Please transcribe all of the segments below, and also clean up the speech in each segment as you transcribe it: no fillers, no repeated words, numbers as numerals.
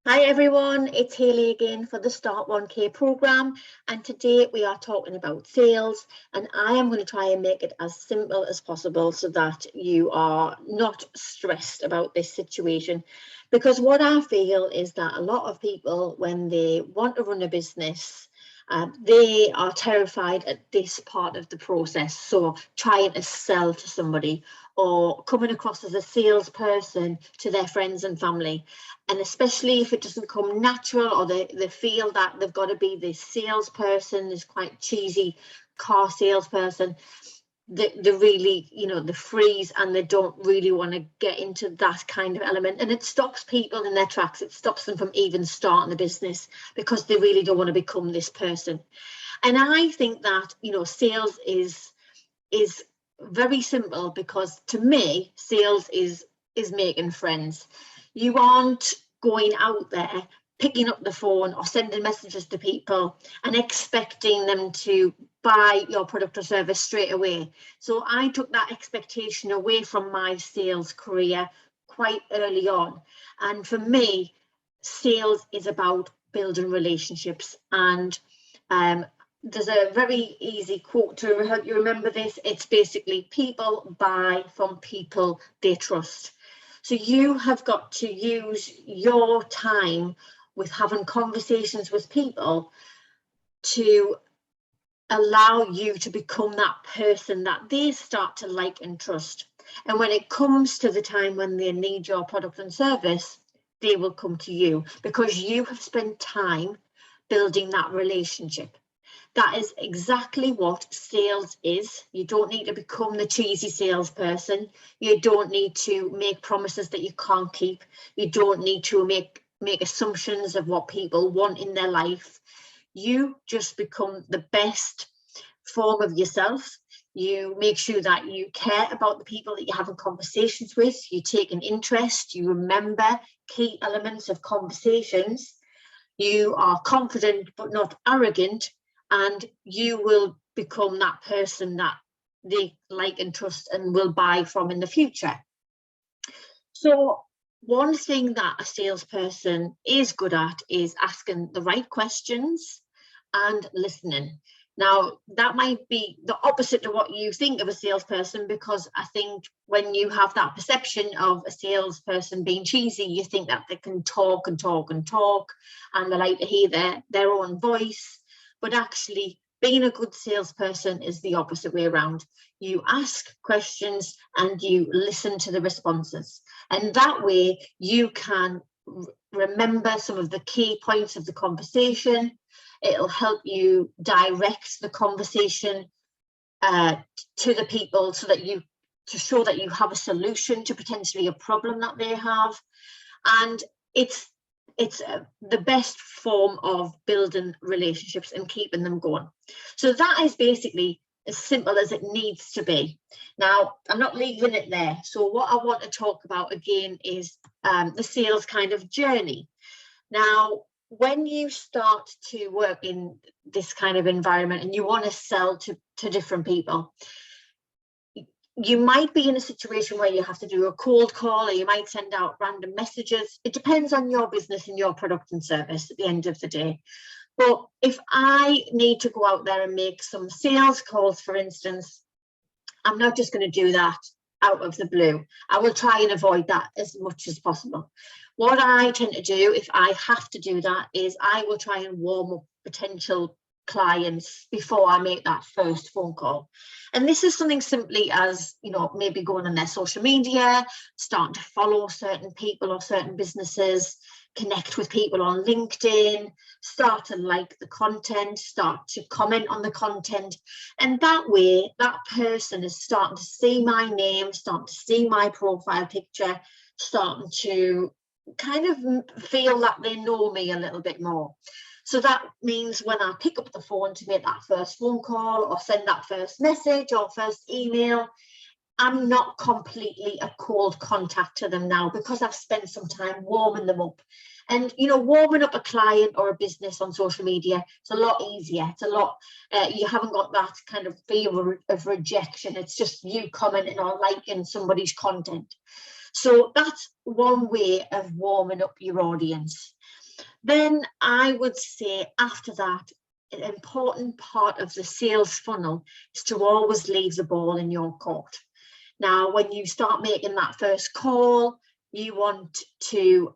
Hi everyone, it's Hayley again for the Start 1K programme, and today we are talking about sales, and I am going to try and make it as simple as possible so that you are not stressed about this situation, because what I feel is that a lot of people, when they want to run a business, they are terrified at this part of the process. So trying to sell to somebody or coming across as a salesperson to their friends and family. And especially if it doesn't come natural, or they feel that they've got to be this salesperson, this quite cheesy car salesperson, they really, they freeze and they don't really want to get into that kind of element. And it stops people in their tracks. It stops them from even starting the business because they really don't want to become this person. And I think that, sales is very simple, because to me, sales is making friends. You aren't going out there picking up the phone or sending messages to people and expecting them to buy your product or service straight away. So I took that expectation away from my sales career quite early on. And for me, sales is about building relationships. And there's a very easy quote to help you remember this. It's basically, people buy from people they trust. So you have got to use your time with having conversations with people to allow you to become that person that they start to like and trust. And when it comes to the time when they need your product and service, they will come to you because you have spent time building that relationship. That is exactly what sales is. You don't need to become the cheesy salesperson. You don't need to make promises that you can't keep. You don't need to make assumptions of what people want in their life. You just become the best form of yourself. You make sure that you care about the people that you're having conversations with. You take an interest. You remember key elements of conversations. You are confident but not arrogant, and you will become that person that they like and trust and will buy from in the future. So one thing that a salesperson is good at is asking the right questions and listening. Now, that might be the opposite to what you think of a salesperson, because I think when you have that perception of a salesperson being cheesy, you think that they can talk and talk and talk, and they like to hear their own voice. But actually, being a good salesperson is the opposite way around. You ask questions and you listen to the responses. And that way you can remember some of the key points of the conversation. It'll help you direct the conversation to the people so that to show that you have a solution to potentially a problem that they have. And it's the best form of building relationships and keeping them going. So that is basically as simple as it needs to be. Now, I'm not leaving it there. So what I want to talk about again is the sales kind of journey. Now, when you start to work in this kind of environment and you want to sell to different people, you might be in a situation where you have to do a cold call, or you might send out random messages. It depends on your business and your product and service at the end of the day. But if I need to go out there and make some sales calls, for instance, I'm not just going to do that out of the blue. I will try and avoid that as much as possible. What I tend to do, if I have to do that, is I will try and warm up potential clients before I make that first phone call. And this is something simply as, maybe going on their social media, starting to follow certain people or certain businesses, connect with people on LinkedIn, start to like the content, start to comment on the content. And that way, that person is starting to see my name, starting to see my profile picture, starting to kind of feel that they know me a little bit more. So that means when I pick up the phone to make that first phone call or send that first message or first email, I'm not completely a cold contact to them now, because I've spent some time warming them up. And, warming up a client or a business on social media, it's a lot easier. It's a lot, you haven't got that kind of fear of rejection. It's just you commenting or liking somebody's content. So that's one way of warming up your audience. Then I would say after that, an important part of the sales funnel is to always leave the ball in your court. Now, when you start making that first call, you want to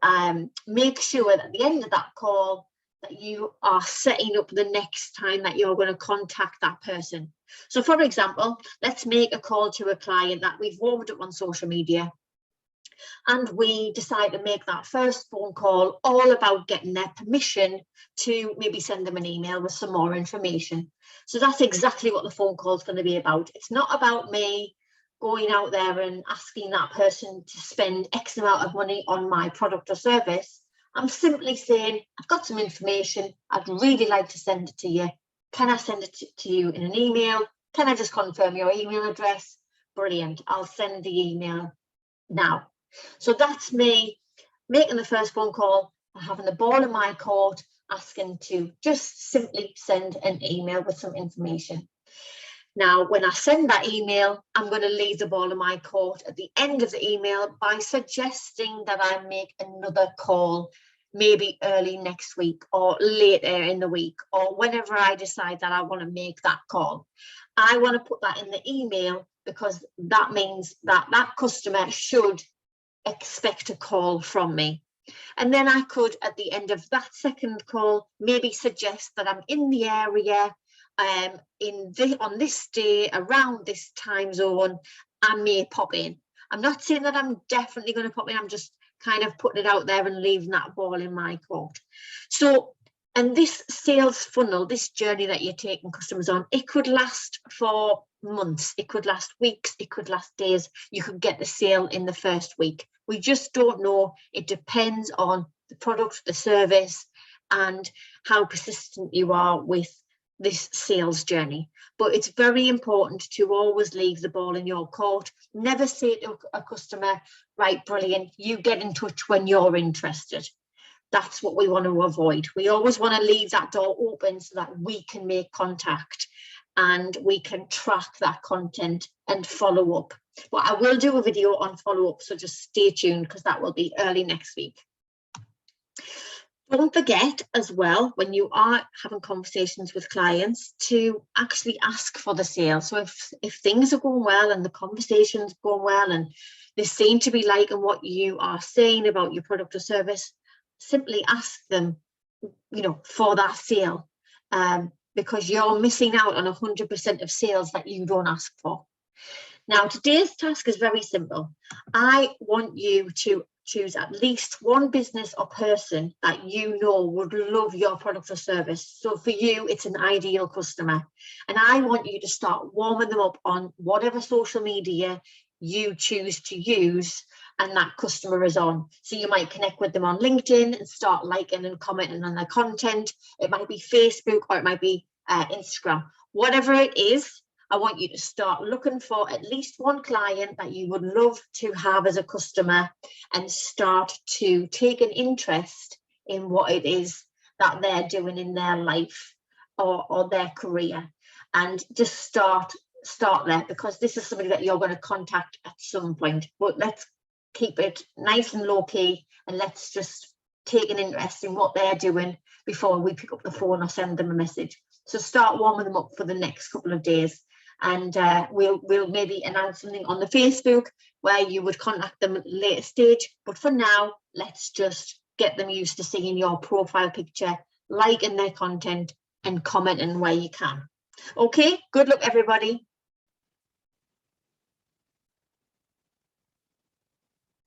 make sure that at the end of that call that you are setting up the next time that you're going to contact that person. So for example, let's make a call to a client that we've warmed up on social media, and we decide to make that first phone call all about getting their permission to maybe send them an email with some more information. So that's exactly what the phone call is going to be about. It's not about me going out there and asking that person to spend X amount of money on my product or service. I'm simply saying, I've got some information, I'd really like to send it to you. Can I send it to you in an email? Can I just confirm your email address? Brilliant, I'll send the email now. So that's me making the first phone call, having the ball in my court, asking to just simply send an email with some information. Now, when I send that email, I'm going to leave the ball in my court at the end of the email by suggesting that I make another call, maybe early next week or later in the week, or whenever I decide that I want to make that call. I want to put that in the email because that means that that customer should expect a call from me. And then I could, at the end of that second call, maybe suggest that I'm in the area on this day, around this time zone, I may pop in. I'm not saying that I'm definitely going to pop in, I'm just kind of putting it out there and leaving that ball in my court. So, and this sales funnel, this journey that you're taking customers on, it could last for months, it could last weeks, it could last days. You could get the sale in the first week. We just don't know. It depends on the product, the service, and how persistent you are with this sales journey. But it's very important to always leave the ball in your court. Never say to a customer, right, brilliant, you get in touch when you're interested. That's what we want to avoid. We always want to leave that door open so that we can make contact and we can track that content and follow up. But I will do a video on follow up, so just stay tuned because that will be early next week. Don't forget as well, when you are having conversations with clients, to actually ask for the sale. So if things are going well and the conversation's going well and they seem to be liking what you are saying about your product or service, simply ask them, you know, for that sale, because you're missing out on 100% of sales that you don't ask for. Now, today's task is very simple. I want you to choose at least one business or person that you know would love your product or service. So for you, it's an ideal customer. And I want you to start warming them up on whatever social media you choose to use and that customer is on. So you might connect with them on LinkedIn and start liking and commenting on their content. It might be Facebook or it might be Instagram. Whatever it is, I want you to start looking for at least one client that you would love to have as a customer and start to take an interest in what it is that they're doing in their life or their career, and just start there, because this is somebody that you're going to contact at some point. But let's keep it nice and low key and let's just take an interest in what they're doing before we pick up the phone or send them a message. So start warming them up for the next couple of days. And we'll maybe announce something on the Facebook where you would contact them at a later stage. But for now, let's just get them used to seeing your profile picture, liking their content and commenting where you can. Okay, good luck everybody.